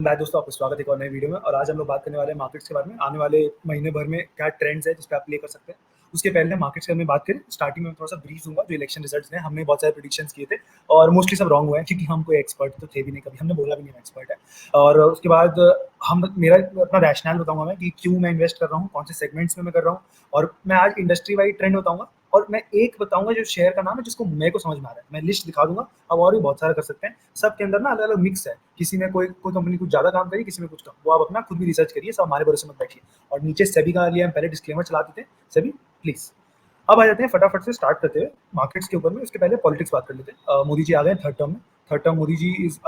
मैं दोस्तों आपका स्वागत है एक और नए वीडियो में। और आज हम लोग बात करने वाले हैं मार्केट्स के बारे में। आने वाले महीने भर में क्या ट्रेंड्स है जिस पे आप प्ले कर सकते हैं। उसके पहले मार्केट्स के बारे में बात करें, स्टार्टिंग में मैं थोड़ा सा ब्रीफ दूंगा। जो इलेक्शन रिजल्ट्स हैं, हमने बहुत सारे प्रेडिक्शंस किए थे और मोस्टली सब रॉन्ग हुए हैं, क्योंकि हम कोई एक्सपर्ट तो थे भी नहीं, कभी हमने बोला भी नहीं एक्सपर्ट है। और उसके बाद हम मेरा अपना रैशनल बताऊंगा मैं कि क्यों मैं इन्वेस्ट कर रहा हूँ, कौन से सेगमेंट्स में मैं कर रहा हूँ। और मैं आज इंडस्ट्री वाइड ट्रेंड बताऊंगा और मैं एक बताऊंगा जो शेयर का नाम है जिसको मेरे को समझ में आ रहा है। मैं लिस्ट दिखा दूंगा, अब और भी बहुत सारा कर सकते हैं। सबके अंदर ना अलग अलग मिक्स है, किसी में कोई कोई कंपनी कुछ ज्यादा काम करी, किसी में कुछ कम। वो आप अपना खुद भी रिसर्च करिए, सब हमारे भरोसे मत बैठिए। और नीचे सेबी का लिए हम पहले डिस्क्लेमर चला देते हैं, सभी प्लीज। अब आ जाते हैं फटाफट से स्टार्ट करते हुए मार्केट्स के ऊपर में। उसके पहले पॉलिटिक्स बात कर लेते हैं। मोदी जी आ गए थर्ड टर्म में। Third term Modi ji is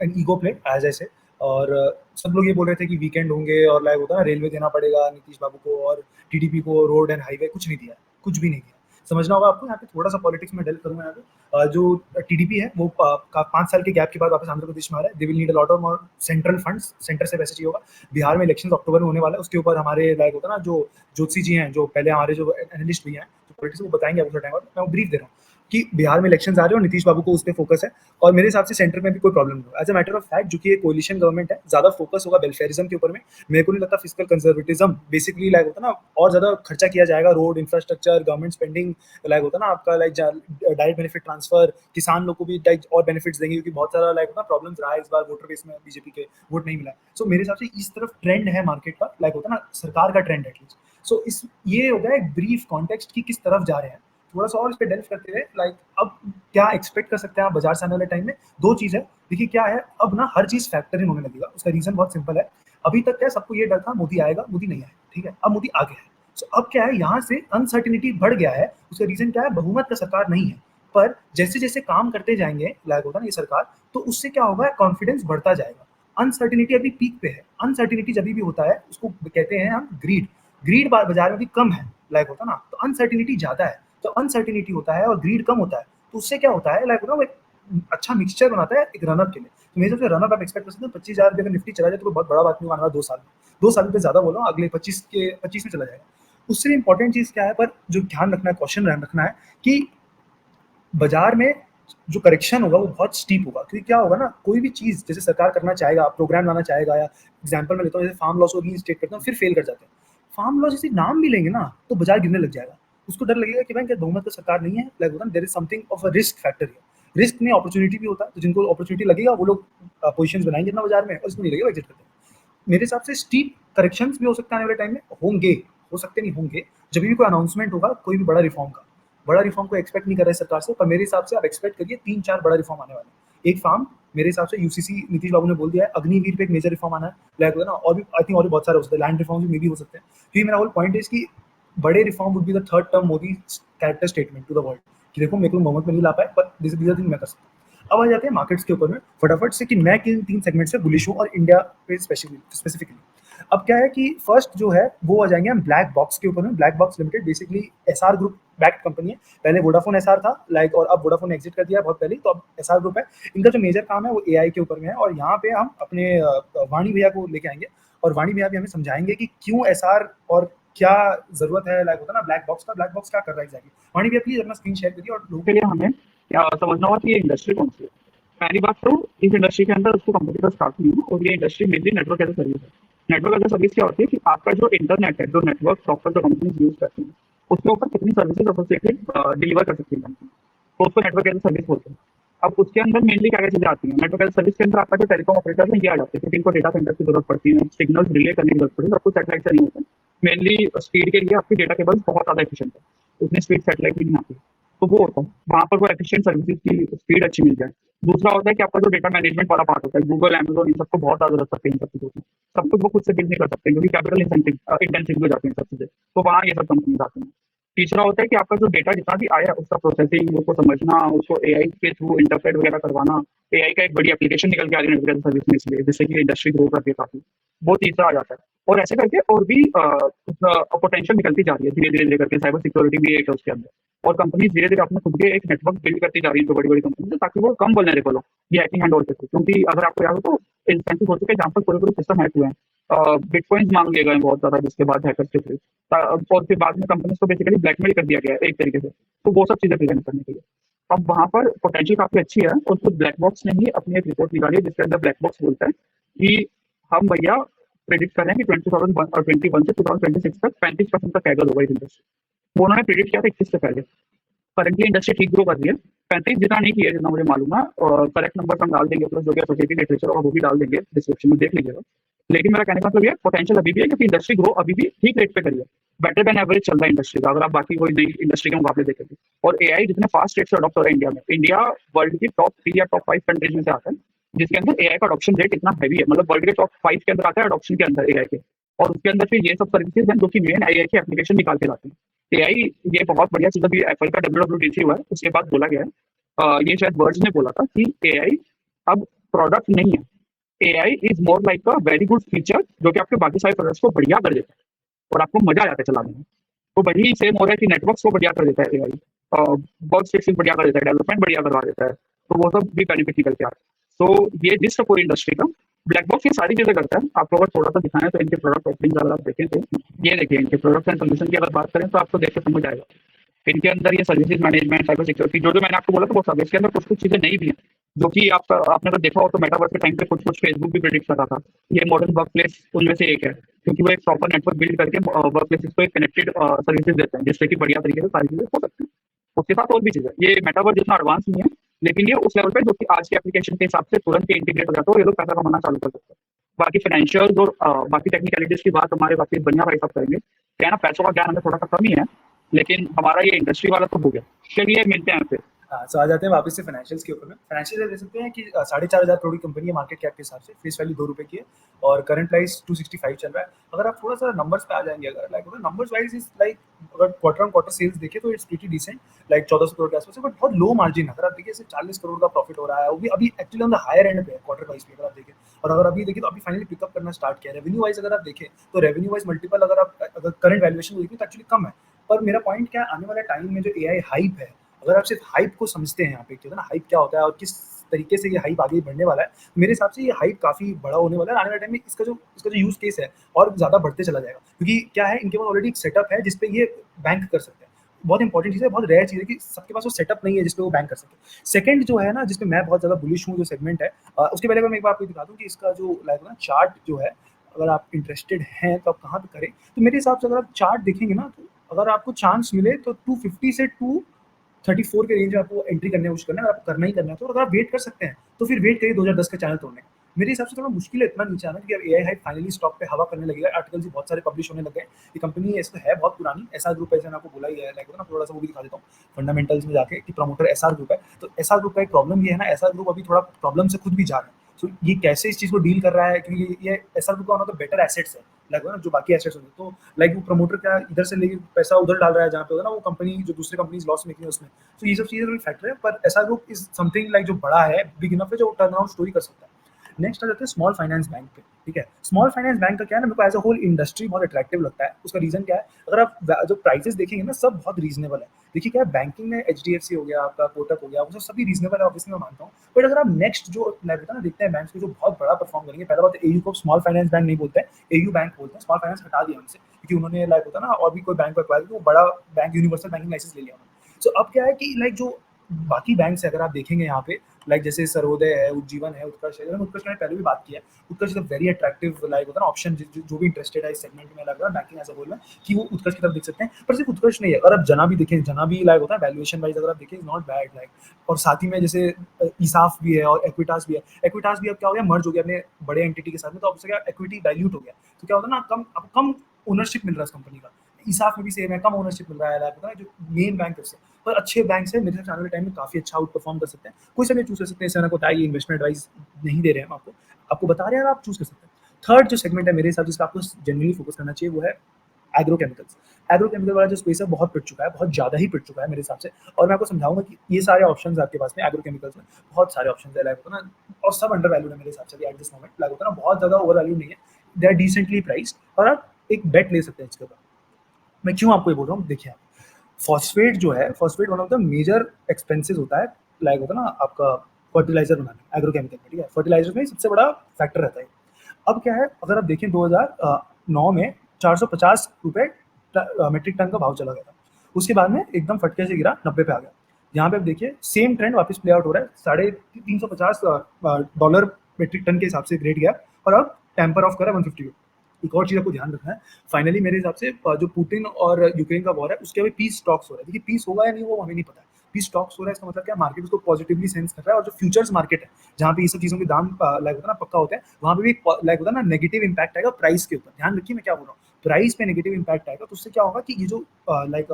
an ego play as ऐसे। और सब लोग ये बोल रहे थे कि वीकेंड होंगे और लाइक होता है ना, रेलवे देना पड़ेगा नीतीश बाबू को, और टीडीपी को रोड एंड हाईवे। कुछ नहीं दिया, कुछ भी नहीं दिया। समझना होगा आपको। यहाँ पे थोड़ा सा पॉलिटिक्स में डेल करूंगा। यहाँ पे जो टीडीपी है वो 5 साल के गैप के बाद वापस आंध्र प्रदेश में आ रहा है। They will need a lot of more central funds, centre से वैसे चाहिए होगा। बिहार में इलेक्शन अक्टूबर में होने वाला है, उसके ऊपर हमारे लाइक होता है ना, जो ज्योतिषी जी हैं, जो पहले हमारे जो एनालिस्ट भी हैं, जो पॉलिटिक्स, वो बताएंगे आपको टाइम। मैं वो ब्रीफ दे रहा हूँ कि बिहार में इलेक्शन आ रहे हैं और नीतीश बाबू को उस पर फोकस है। और मेरे हिसाब से सेंटर में भी कोई प्रॉब्लम नहीं होगा। As a matter of fact, जो कि एक कोलिशन गवर्नमेंट है, ज्यादा फोकस होगा वेलफेयरिज्म के ऊपर में। मेरे को नहीं लगता फिजिकल कंजर्वेटिज्म बेसिकली लाइक होता ना और ज्यादा खर्चा किया जाएगा। Road infrastructure, government spending, like होता ना आपका लाइक डायरेक्ट बेनिफिट ट्रांसफर, किसान लोग को भी लाइक और बेनिफिट्स देंगे, क्योंकि बहुत सारा लाइक होता प्रॉब्लम्स रहा है इस बार वोटर बेस में, बीजेपी के वोट नहीं मिला। सो मेरे हिसाब से इस तरफ ट्रेंड है मार्केट का, लाइक होता ना सरकार का ट्रेंड एटलीस्ट। सो इस ये हो गया एक ब्रीफ कॉन्टेक्स्ट की किस तरफ जा रहे हैं। थोड़ा सा और इस पे डेल्व करते हुए लाइक अब क्या एक्सपेक्ट कर सकते हैं आप बाजार से आने वाले टाइम में। दो चीज है, देखिए क्या है, अब ना हर चीज फैक्टर इन होने लगेगा। उसका रीजन बहुत सिंपल है। अभी तक क्या सबको ये डर था मोदी आएगा, मोदी नहीं आएगा, ठीक है। अब मोदी आ गया है। सो अब क्या है, यहाँ से अनसर्टिनिटी बढ़ गया है। उसका रीजन क्या है, बहुमत का सरकार नहीं है। पर जैसे जैसे काम करते जाएंगे लाइक होता ना ये सरकार, तो उससे क्या होगा, कॉन्फिडेंस बढ़ता जाएगा। अनसर्टिनिटी अभी पीक पे है। अनसर्टिनिटी जब भी होता है उसको कहते हैं हम ग्रीड। ग्रीड बाजार में भी कम है लाइक होता ना, तो अनसर्टिनिटी ज्यादा है। तो अनसर्टिनिटी होता है और ग्रीड कम होता है, तो उससे क्या होता है लाइक होता है वो एक अच्छा मिक्सचर बनाता है एक रनअप के लिए। तो मेरे हिसाब से रनअप आप एक्सपेक्ट कर सकते हैं। 25,000 अगर निफ्टी चला जाए तो बहुत बड़ा बात नहीं होगा 2 साल में। 2 साल पे ज्यादा बोलो, अगले 25 में चला जाएगा। उससे भी इंपॉर्टेंट चीज क्या है, पर जो ध्यान रखना है, क्वेश्चन रखना है कि बाजार में जो करेक्शन होगा वो बहुत स्टीप होगा। क्योंकि क्या होगा ना, कोई भी चीज जैसे सरकार करना चाहेगा, प्रोग्राम लाना चाहेगा, या एग्जाम्पल में लेता हूँ जैसे फार्म लॉ को रीइंस्टेट करते हैं फिर फेल कर जाते हैं। फार्म लॉ जैसे नाम भी लेंगे ना तो बाजार गिरने लग जाएगा। उसको डर लगेगा कि भाई क्या बहुमत का सरकार नहीं है, लाइक होता है there is something of a risk factor है। रिस्क में अपॉर्चुनिटी भी होता है, तो जिनको अपॉर्चुनिटी लगेगा वो लोग पोजीशंस बनाएंगे अपना बाजार में, और जिसको नहीं लगेगा एग्जिट करते हैं। मेरे हिसाब से स्टीप करेक्शंस भी हो सकते हैं आने वाले टाइम में, होंगे, हो सकते नहीं होंगे। जब भी कोई अनाउंसमेंट होगा कोई भी बड़ा रिफॉर्म का, बड़ा रिफॉर्म को एक्सपेक्ट नहीं कर रहे सरकार से, पर मेरे हिसाब से आप एक्सपेक्ट करिए 3-4 बड़ा रिफॉर्म आने वाले हैं। एक फार्म, मेरे हिसाब से यूसीसी नीतीश बाबू ने बोल दिया है। अग्निवीर पे एक मेजर रिफॉर्म आना है, लाइक ना, और भी आई थिंक और भी बहुत सारे हो सकते हैं। लैंड रिफॉर्म भी हो सकते हैं। क्योंकि मेरा होल पॉइंट है इसकी, बड़े reform would be the third term Modi character statement to the world कि देखो मेरे को बहुमत में नहीं ला पाए, पर दिस इज थिंग मैं कर सकता हूँ। अब आ जाते हैं मार्केट्स के ऊपर में फटाफट से कि मैं किन 3 सेगमेंट से बुलिश हूँ, और इंडिया पे स्पेसिफिकली। अब क्या है कि फर्स्ट जो है वो आ जाएंगे हम ब्लैक बॉक्स के ऊपर में। Black box limited basically SR group backed company है। पहले वोडाफोन एसआर था लाइक, और अब वोडाफोन एग्जिट कर दिया बहुत पहले, तो अब एसआर ग्रुप है। इनका जो मेजर काम है वो एआई के ऊपर में है, और यहाँ पे हम अपने वाणी भैया को लेके आएंगे, और वाणी भैया भी हमें समझाएंगे कि क्यों एसआर और क्या जरूरत है लाइक होता है ना ब्लैक बॉक्स का, ब्लैक बॉक्स क्या कर रहा है एग्जैक्टली। वाणी भैया प्लीज अपना स्क्रीन शेयर करिए और लोगों के लिए हमें समझना होगा कि ये इंडस्ट्री कौन सी है। पहली बात तो इस इंडस्ट्री के अंदर उसको कंप्यूटर स्टार्ट नहीं है, और ये industry mainly network as a service है। नेटवर्क एज अ सर्विस क्या होती है कि आपका जो इंटरनेट है, जो नेटवर्क सॉफ्टवेयर जो कंपनी यूज करती है, उसके ऊपर कितनी सर्विसेज एसोसिएटेड डिलीवर कर सकती है कंपनी, तो उसको नेटवर्क एज अ सर्विस बोलते हैं। अब उसके अंदर मेनली क्या क्या चीजें आती हैं नेटवर्क एज अ सर्विस के अंदर। आपका जो टेलीकॉम ऑपरेटर है ये आ जाते हैं, क्योंकि इनको डेटा सेंटर की जरूरत पड़ती है, सिग्नल रिले करने की जरूरत पड़ती है। सब कुछ सैटेलाइट से नहीं होता है। मेनली स्पीड के लिए आपकी डेटा केबल बहुत ज्यादा एफिशिएंट है, उतनी स्पीड सैटेलाइट में नहीं आती है। तो वो होता है वहाँ पर वो एफिशिएंट सर्विसेज की स्पीड अच्छी मिल जाए। दूसरा होता है कि आपका जो डेटा मैनेजमेंट वाला पार्ट होता है, गूगल, अमेजोन, इन सबको बहुत ज्यादा जरूरत पड़ती है इन सब चीजों की। सब कुछ वो खुद से बिल्ड नहीं कर सकते, क्योंकि कैपिटल इंटेंसिव हो जाती है सब चीजें। तो वहाँ ये सब कंपनी आती हैं। तीसरा होता है कि आपका जो डेटा जितना भी आया उसका प्रोसेसिंग, उसको समझना, उसको एआई के थ्रू इंटरप्रेट वगैरह करवाना। एआई का एक बड़ी एप्लीकेशन निकल के आ रही है सर्विस में, इसलिए जिससे कि इंडस्ट्री ग्रो करती है काफी। वो तीसरा आ जाता है। और ऐसे करके और भी पोटेंशियल निकलती जा रही है धीरे धीरे धीरे करके। साइबर सिक्योरिटी भी एक है उसके अंदर, और कंपनी धीरे धीरे अपने खुद के एक नेटवर्क बिल्ड करती जा रही है जो बड़ी बड़ी कंपनी, ताकि वो कम वल्नरेबल हो ये हैकिंग हैंड ओवर के थ्रू। क्योंकि अगर आपको याद हो तो इंस्टेंसेस हो चुके हैं जहाँ पर पूरे पूरे सिस्टम हैक हुए हैं। बिटकॉइंस मांग लिए गए बहुत ज्यादा, जिसके बाद हैकर्स के थ्रू, और फिर बाद में कंपनीज को बेसिकली ब्लैकमेल कर दिया गया है एक तरीके से। तो वो सब चीजें प्रिवेंट करने के लिए अब वहाँ पर पोटेंशियल काफी अच्छी है। और खुद ब्लैक बॉक्स ने ही अपनी एक रिपोर्ट निकाली है जिसके अंदर ब्लैक बॉक्स बोलता है कि हम भैया प्रिडिक्ट कर रहे हैं कि 2021 से 2026 तक 35% का कैगर होगा इस इंडस्ट्री। वो उन्होंने प्रिडिक्ट किया था 21 से पहले। करंटली इंडस्ट्री ठीक ग्रो कर रही है, 35 जितना नहीं किया जितना मुझे मालूम है, और करेक्ट नंबर हम डाल देंगे, प्लस जो भी एसोसिएटेड लिटरेचर होगा वो भी डाल देंगे डिस्क्रिप्शन में, देख लीजिएगा। लेकिन मेरा कहने का मतलब ये पोटेंशियल अभी भी है, क्योंकि इंडस्ट्री ग्रो अभी भी ठीक रेट पे करी है, बेटर देन एवरेज चल रहा है इंडस्ट्री का, अगर आप बाकी कोई नई इंडस्ट्री के मुकाबले देखेंगे। और एआई जितने फास्ट रेट से अडॉप्ट हो रहा है इंडिया में, इंडिया वर्ल्ड की टॉप 3 या टॉप 5 कंट्रीज में से आता है जिसके अंदर एआई का अडॉप्शन रेट इतना हैवी है, मतलब वर्ल्ड के टॉप 5 के अंदर आता है अडॉप्शन के अंदर एआई के। और उसके अंदर फिर ये सब सर्विसेज हैं जो कि मेन एआई की एप्लीकेशन निकाल के लाते हैं। एआई ये बहुत बढ़िया चीज, अभी एप्पल का WWDC हुआ है उसके बाद बोला गया है, ये शायद वर्ड्स ने बोला था कि एआई अब प्रोडक्ट नहीं है, AI is more like a very good feature जो कि आपके बाकी सारे प्रोडक्ट्स को बढ़िया कर देता है और आपको मजा आ जाता है चलाने में। तो वही सेम हो रहा है कि नेटवर्क्स को बढ़िया कर देता है एआई, वर्क स्पेसिंग बढ़िया कर देता है, डेवलपमेंट बढ़िया करवा देता है, तो वो सब भी बेनिफिट निकल के आता है। तो ये जिस पूरी इंडस्ट्री का ब्लैक बॉक्स ये सारी चीजें करता है। आपको अगर थोड़ा सा दिखाएं तो इनके प्रोडक्ट ऑफरिंग अगर आप देखें तो ये देखिए, इनके प्रोडक्ट एंड सोल्यूशन की अगर बात करें तो आपको देख के समझ आएगा। इनके अंदर ये सर्विसेज मैनेजमेंट, साइबर सिक्योरिटी, जो मैंने आपको बोला था वो सब, इसके अंदर कुछ कुछ चीजें नहीं भी हैं जो कि आपने अगर देखा हो तो मेटावर्स के टाइम पे कुछ कुछ फेसबुक भी प्रेडिक्ट कर रहा था। ये मॉडर्न वर्क प्लेस उनमें से एक है, क्योंकि वो एक प्रॉपर नेटवर्क बिल्ड करके वर्क प्लेसेस को एक कनेक्टेड सर्विसेज देते हैं जिससे कि बढ़िया तरीके से सारी चीजें हो सकती है। उसके साथ और भी चीजें, ये मेटावर्स जितना एडवांस नहीं है लेकिन ये उस लेवल पे जो कि आज के एप्लीकेशन के हिसाब से तुरंत इंटीग्रेट हो जाता है और ये लोग पैसा कमाना चालू कर सकते हैं। बाकी फाइनेंशियल और बाकी टेक्निकलिटीज की बात हमारे बाकी बढ़िया भाई साहब करेंगे। क्या ना, पैसों का ज्ञान हमें थोड़ा सा कम ही है, लेकिन हमारा ये इंडस्ट्री वाला तो हो गया। चलिए मिलते हैं फिर। हाँ, सो आ जाते हैं वापस से फाइनेंशियल्स के ऊपर में। फाइनेंशियल दे सकते हैं कि 4,500 करोड़ की कंपनी है मार्केट कैप के हिसाब से, फेस वैल्यू ₹2 की है और करंट प्राइस 265 चल रहा है। अगर आप थोड़ा सा नंबर्स पे आ जाएंगे, अगर like numbers wise is like, अगर क्वार्टर ऑन क्वार्टर सेल्स देखें तो it's pretty decent, like 1400 crore के आसपास है, बट बहुत लो मार्जिन है। अगर आप देखिए सिर्फ 40 करोड़ का प्रॉफिट हो रहा है, वो भी अभी actually on the higher end पे है क्वार्टर वाइज भी अगर आप देखें। और अगर अभी देखिए तो अभी फाइनली पिकअप करना स्टार्ट किया है। रेवेन्यू वाइज अगर आप देखें तो रेवेन्यू वाइज मल्टीपल अगर करंट वैल्यूएशन देखें तो एक्चुअली कम है। पर मेरा पॉइंट क्या है, आने वाले टाइम में जो एआई हाइप है, अगर आप सिर्फ हाइप को समझते हैं यहाँ पे, ना हाइप क्या होता है और किस तरीके से ये हाइप आगे बढ़ने वाला है, मेरे हिसाब से ये हाइप काफी बड़ा होने वाला है। आने वाले टाइम में इसका जो यूज केस है और ज्यादा बढ़ते चला जाएगा, क्योंकि क्या है, इनके पास ऑलरेडी एक सेटअप है जिसपे ये बैंक कर सकते हैं। बहुत इंपॉर्टेंट चीज़ है, बहुत रेयर चीज़ है कि सबके पास वो सेटअप नहीं है जिसपे वो बैंक कर सके। सेकंड जो है ना, जिसपे मैं बहुत ज़्यादा बुलिश हूँ, जो सेगमेंट है, उसके पहले मैं एक बार आपको दिखा दूँ कि इसका जो लाइक ना चार्ट जो है, अगर आप इंटरेस्टेड हैं तो आप कहाँ पे करें। तो मेरे हिसाब से अगर आप चार्ट देखेंगे ना, तो अगर आपको चांस मिले तो 250 से 234 के रेंज में आपको एंट्री करने की कोशिश करना है। अगर आपको करना ही करना है तो अगर आप वेट कर सकते हैं तो फिर वेट करिए 2010 का चैनल तोड़ने का। मेरे हिसाब से थोड़ा मुश्किल है इतना नीचे आना, क्योंकि अब एआई हाइप फाइनली स्टॉक पे हवा करने लगेगा। आर्टिकल्स भी बहुत सारे पब्लिश होने लग गए। ये कंपनी ऐसे तो है बहुत पुरानी, एसआर ग्रुप है, जैसे मैंने आपको बोला ही है, लाइक ना थोड़ा सा वो भी दिखा देता हूँ फंडामेंटल्स में जाके कि प्रमोटर एसआर ग्रुप है। तो एसआर ग्रुप का एक प्रॉब्लम ये है ना, एसआर ग्रुप अभी थोड़ा प्रॉब्लम से खुद भी जा रहा है। सो ये कैसे इस चीज़ को डील कर रहा है, क्योंकि ये एसआर ग्रुप का one of the better assets है, लाइक ना जो बाकी एसेट्स होते हैं। तो लाइक वो प्रमोटर क्या इधर से लेके पैसा उधर डाल रहा है, जहाँ पे होगा ना वो कंपनी, जो दूसरी कंपनीज लॉस मेकिंग है उसमें। तो ये सब चीज़ें फैक्टर है, पर SR group is something like जो बड़ा है, बिग इनफ है, जो टर्न अराउंड स्टोरी कर सकता है। नेक्स्ट आ जाते हैं स्मॉल फाइनेंस बैंक पे। ठीक है, स्मॉल फाइनेंस बैंक का क्या है ना, मेरे को एज अ होल इंडस्ट्री बहुत अट्रैक्टिव लगता है। उसका रीजन क्या है, अगर आप जो प्राइसेस देखेंगे ना, सब बहुत रीजनेबल है। देखिए क्या है, बैंकिंग में एचडीएफसी हो गया, आपका कोटक हो गया, वो सब सभी रीजनेबल है, ऑब्वियसली मैं मानता हूँ। बट अगर आप नेक्स्ट जो ना देखते हैं बैंक जो बहुत बड़ा परफॉर्म करेंगे, पहला बात एयू को स्मॉल फाइनेंस बैंक नहीं बोलते हैं, एयू बैंक बोलते हैं। स्मॉल फाइनेंस हटा दिया उनसे, क्योंकि उन्होंने लाइक होता ना और भी कोई बैंक एक्वायर किया, वो बड़ा बैंक यूनिवर्सल बैंकिंग लाइसेंस ले लिया उन्होंने। सो अब क्या है कि लाइक जो बाकी बैंक है, अगर आप देखेंगे यहाँ पे, लाइक जैसे सर्वोदय है, उज्जीवन है, उत्कर्ष है, उत्कर्ष मैंने पहले भी बात किया है। Utkarsh is a very attractive like होता है ना ऑप्शन, जो भी इंटरेस्टेड है इस सेगमेंट में, लग रहा है बैंकिंग ऐसा बोल रहा है कि वो उत्कर्ष की तरफ देख सकते हैं। पर सिर्फ उत्कर्ष नहीं है, अगर आप जना भी देखें, जना भी लाइक होता है वैल्यूएशन वाइज, अगर आप देखें नॉट बैड लाइक। और साथ ही में जैसे ईसाफ भी है और एक्विटास भी है। एक्विटास भी अब क्या हो गया, मर्ज हो गया अपने बड़े एंटिटी के साथ में, तो अब उससे क्या एक्विटी डाइल्यूट हो गया, तो क्या होता है ना, कम ओनरशिप मिल रहा है इस कंपनी का। ईसाफ में भी सेम है, कम ओनरशिप मिल रहा है, लाइक जो मेन बैंक है उससे। पर अच्छे बैंक से मेरे आने वाले टाइम में काफी अच्छा आउट परफॉर्म कर सकते हैं। कोई सा भी चूज कर सकते हैं, जैसे मैंने बताया, ये इन्वेस्टमेंट एडवाइस नहीं दे रहे हैं हम आपको, आपको बता रहे हैं, आप चूज कर सकते हैं। थर्ड जो सेगमेंट है मेरे हिसाब से, जिसका आपको जनरली फोकस करना चाहिए, वो है एग्रोकेमिकल्स। एग्रोकेमिकल वाला जो स्पेस है बहुत पिट चुका है, बहुत ज़्यादा ही पिट चुका है मेरे हिसाब से। और मैं आपको समझाऊंगा कि ये सारे ऑप्शंस आपके पास में एग्रोकेमिकल्स में बहुत सारे ऑप्शंस है, लाइक होता ना, और सब अंडर वैल्यूड है मेरे हिसाब से एट दिस मोमेंट, लाइक होता ना, बहुत ज़्यादा ओवर वैल्यू नहीं है, दे आर डिसेंटली प्राइस्ड, और आप एक बेट ले सकते हैं इसके ऊपर। मैं क्यों आपको ये बोल रहा हूँ, देखिए आप, फॉस्फेट जो है, phosphate one of the major expenses होता है, लाइक होता है ना आपका फर्टिलाइजर बनाने, एग्रोकेमिकल में। ठीक है, फर्टिलाइजर में सबसे बड़ा फैक्टर रहता है। अब क्या है, अगर आप देखें 2009 में 450 रुपये मेट्रिक टन का भाव चला गया था। उसके बाद में एकदम फटके से गिरा, 90 पे आ गया। यहाँ पे आप देखिए सेम ट्रेंड वापस प्ले आउट हो रहा है, $350 मेट्रिक टन के हिसाब से रेट गया, और अब टेम्पर ऑफ करा 150 पे। एक और चीज़ आपको ध्यान रखना है, फाइनली मेरे हिसाब से जो पुतिन और यूक्रेन का वॉर है उसके अभी पीस टॉक्स हो रहा है। देखिए पीस होगा या नहीं वो हमें नहीं पता है। पीस टॉक्स हो रहा है इसका मतलब क्या है, मार्केट उसको पॉजिटिवली सेंस कर रहा है और जो फ्यूचर्स मार्केट है जहाँ पे ये सब चीज़ों के दाम लाइक होता है ना पक्का होता है, वहाँ पे भी लाइक होता है ना नेगेटिव इम्पैक्ट आएगा प्राइस के ऊपर। ध्यान रखिए मैं क्या बोल रहा हूँ, प्राइस पे नेगेटिव इम्पैक्ट आएगा तो उससे क्या होगा कि ये जो लाइक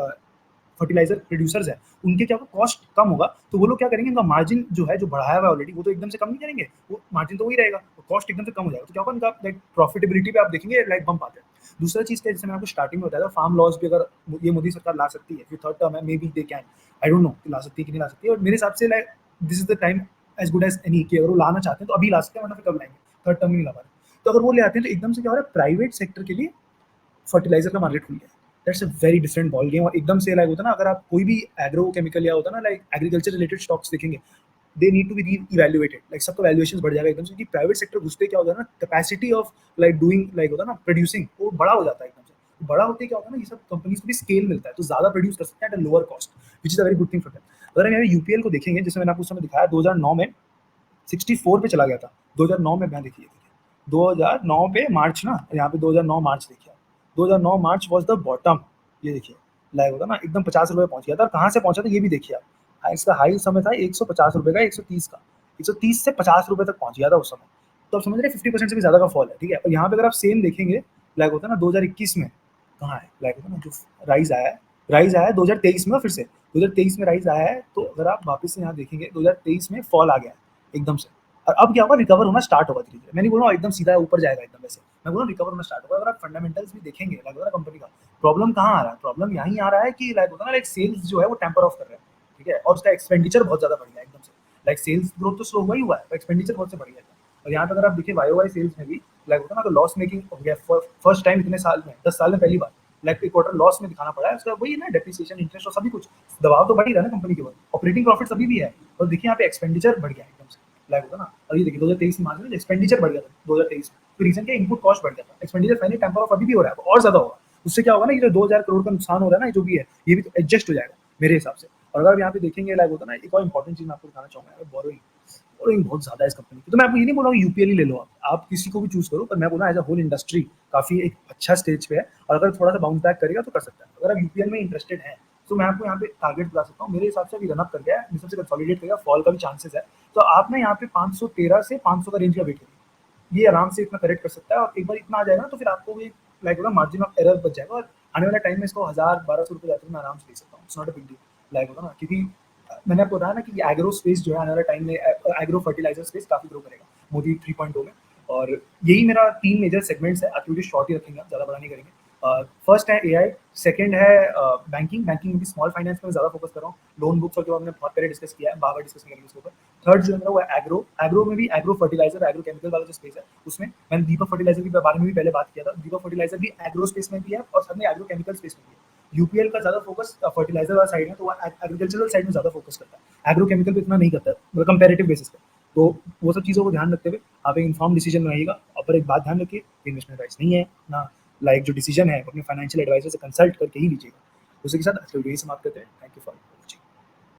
फर्टिलाइजर प्रोड्यूसर्स है उनके क्या होगा, कॉस्ट कम होगा तो वो लोग क्या करेंगे, उनका मार्जिन जो है जो बढ़ाया हुआ है ऑलरेडी वो तो एकदम से कम नहीं करेंगे, वो मार्जिन तो वही रहेगा, कॉस्ट एकदम से कम हो जाएगा तो क्या होगा उनका लाइक प्रॉफिटेबिलिटी पे आप देखेंगे लाइक बम्प आता है। दूसरा चीज़ क्या है, जैसे मैंने आपको स्टार्टिंग में बताया था, फार्म लॉस भी अगर ये मोदी सरकार ला सकती है, फिर थर्ड टर्म है maybe they can, I don't know ला सकती है कि नहीं ला सकती है, और मेरे हिसाब से like this is the time as good as any कि अगर वो लाना चाहते हैं तो अभी ला सकते हैं, वरना फिर कब लाएंगे, थर्ड टर्म में नहीं ला पा रहे। तो अगर वो ले आते हैं तो एकदम से क्या हो रहा है, प्राइवेट सेक्टर के लिए फर्टिलाइजर का मार्केट खुल गया है। That's a very different ball game, और एकदम से लाइक होता है ना, अगर आप कोई भी एग्रो केमिकल या होता है ना लाइक एग्रीकल्चर रिलेटेड स्टॉक्स देखेंगे, दे नीड टू बी री इवैल्यूएटेड, लाइक सबका वैल्यूएशन बढ़ जाएगा एकदम से, क्योंकि प्राइवेट सेक्टर घुसते क्या होता है ना, capacity of like doing like होता है ना प्रोड्यूसिंग वो बड़ा हो जाता है एकदम से। बड़ा होते क्या होता है ना, ये सब कंपनीज को भी स्केल मिलता है तो ज्यादा प्रोड्यूस कर सकते हैं at a lower cost, which is a very good thing for them. अगर हम यहाँ यूपीएल को देखेंगे, जैसे मैंने आपको उस समय दिखाया 2009 में 64 पे चला गया था, 2009 में मैं देखिए 2009 पे मार्च ना, यहाँ पे 2009 मार्च देखिए, 2009 मार्च वाज द बॉटम, ये देखिए लाइक होता ना एकदम 50 रुपये पहुंच गया था, कहाँ से पहुंचा था ये भी देखिए आप, इसका हाई समय था 150 रुपये का, 130 का, 130 से 50 रुपये तक पहुंच गया था उस समय। तो आप समझ रहे 50% से भी ज़्यादा का फॉल है, ठीक है। और यहाँ पे अगर आप सेम देखेंगे लाइक होता है ना 2021 में कहाँ है, लाइक होता है ना जो राइज आया है 2023 में, फिर से 2023 में राइज आया है, तो अगर आप वापस से यहाँ देखेंगे 2023 में फॉल आ गया है एकदम से, और अब क्या होगा, रिकवर होना स्टार्ट होगा धीरे धीरे। मैं नहीं बोल रहा हूँ एकदम सीधा ऊपर जाएगा एकदम, वैसे मैं बोल रहा हूँ रिकवर होना स्टार्ट होगा। अगर आप फंडामेंटल्स भी देखेंगे लाइक होता है कंपनी का, प्रॉब्लम कहाँ आ रहा है, प्रॉब्लम यहीं आ रहा है कि लाइक होता है ना लाइक सेल्स जो है वो टेम्पर ऑफ कर रहा है, ठीक है, और उसका एक्सपेंडिचर बहुत ज़्यादा बढ़ गया एकदम से, लाइक सेल्स ग्रोथ तो स्लो हुआ ही हुआ है, पर एक्सपेंडिचर बहुत से बढ़ गया है। और यहाँ पे अगर आप देखिए वाई वाई सेल्स में भी लाइक होता है ना, तो लॉस मेकिंग हो गया फर्स्ट टाइम इतने साल में, 10 साल में पहली बार लाइक एक क्वार्टर लॉस में दिखाना पड़ा है, उसका वही है ना डेप्रिसिएशन इंटरेस्ट और सभी कुछ, दबाव तो बढ़ ही रहा है ना कंपनी के ऊपर, ऑपरेटिंग प्रॉफिट अभी भी है, और देखिए यहाँ पे एक्सपेंडिचर बढ़ गया है एकदम से लाइक होता ना। और ये देखिए 2023 में मार्च में एक्सपेंडिचर बढ़ गया था 2023 में, तो रीजन क्या, इनपुट कॉस्ट बढ़ गया था, एक्सपेंडिचर फाइनली टेम्पर ऑफ अभी भी हो रहा है और ज्यादा होगा। उससे क्या होगा ना, ये जो 2000 करोड़ का नुकसान हो रहा है ना, जो भी है ये भी तो एडजस्ट हो जाएगा मेरे हिसाब से। और अगर आप यहाँ पे देखेंगे लाइक होता है ना, एक और इंपॉर्टेंट चीज मैं आपको बताना चाहूंगा, बोरोइंग, बोरोइंग बहुत ज्यादा है इस कंपनी की। तो मैं आपको ये नहीं बोल रहा हूँ यूपीएल ही ले लो, आप किसी को भी चूज करो, पर मैं बोल रहा हूँ एज अ होल इंडस्ट्री काफी एक अच्छा स्टेज पे है, और अगर थोड़ा सा बाउंस बैक करेगा तो कर सकता है। अगर आप यूपीएल में इंटरेस्टेड है तो मैं आपको यहाँ पे टारगेट बता सकता हूँ, मेरे हिसाब से अभी रन अप कर गया है, मेरे हिसाब से कंसोलिडेट करेगा, फॉल का भी चांसेस है, तो आप ना यहाँ पे 513 से 500 का रेंज का वेट करिए, ये आराम से इतना करेक्ट कर सकता है, और एक बार इतना आ जाएगा ना तो फिर आपको भी लाइक होगा मार्जिन ऑफ एरर बच जाएगा, और आने वाले टाइम में इसको 1000-1200 रुपये जाते मैं आराम से ले सकता हूँ, it's not a big deal like होगा ना, क्योंकि मैंने आपको बताया ना कि एग्रो स्पेस जो है आने वाले टाइम में एग्रो फर्टिलाइजर स्पेस काफी ग्रो करेगा मोदी 3.0 में, और यही मेरा 3 मेजर सेगमेंट्स है, एक्टिविटी शॉर्ट ही रखेंगे, ज़्यादा बड़ा नहीं करेंगे। फर्स्ट है एआई, सेकंड है बैंकिंग में भी स्मॉल फाइनेंस में ज़्यादा फोकस कर रहा हूँ, लोन बुक्स और के बारे में बहुत पहले डिस्कस किया है, बार डिस्कस करेंगे इसके ऊपर। थर्ड जो है मेरा वो है एग्रो में भी एग्रो फर्टिलाइजर, एग्रो केमिकल वाला जो स्पेस है उसमें मैंने दीपक फर्टिलाइजर के बारे में भी पहले बात किया था, दीपक फर्टिलाइजर भी एग्रो स्पेस में भी है और साथ में एग्रो केमिकल स्पेस में भी है। यूपीएल का ज्यादा फोकस फर्टिलाइजर वाला साइड है, तो वो एग्रीकल्चरल साइड में ज्यादा फोकस करता है, एग्रो केमिकल पे इतना नहीं करता है, मतलब कंपेरेटिव बेसिस पे। तो वो सब चीज़ों को ध्यान रखते हुए आप एक इन्फॉर्म डिसीजन बनाइएगा, और पर एक बात ध्यान रखिए, इन्वेस्टमेंट एडवाइस नहीं है ना, लाइक जो डिसीजन है अपने फाइनेंशियल एडवाइजर से कंसल्ट करके ही लीजिएगा। उसी के साथ आज की वीडियो समाप्त करते हैं। Thank you for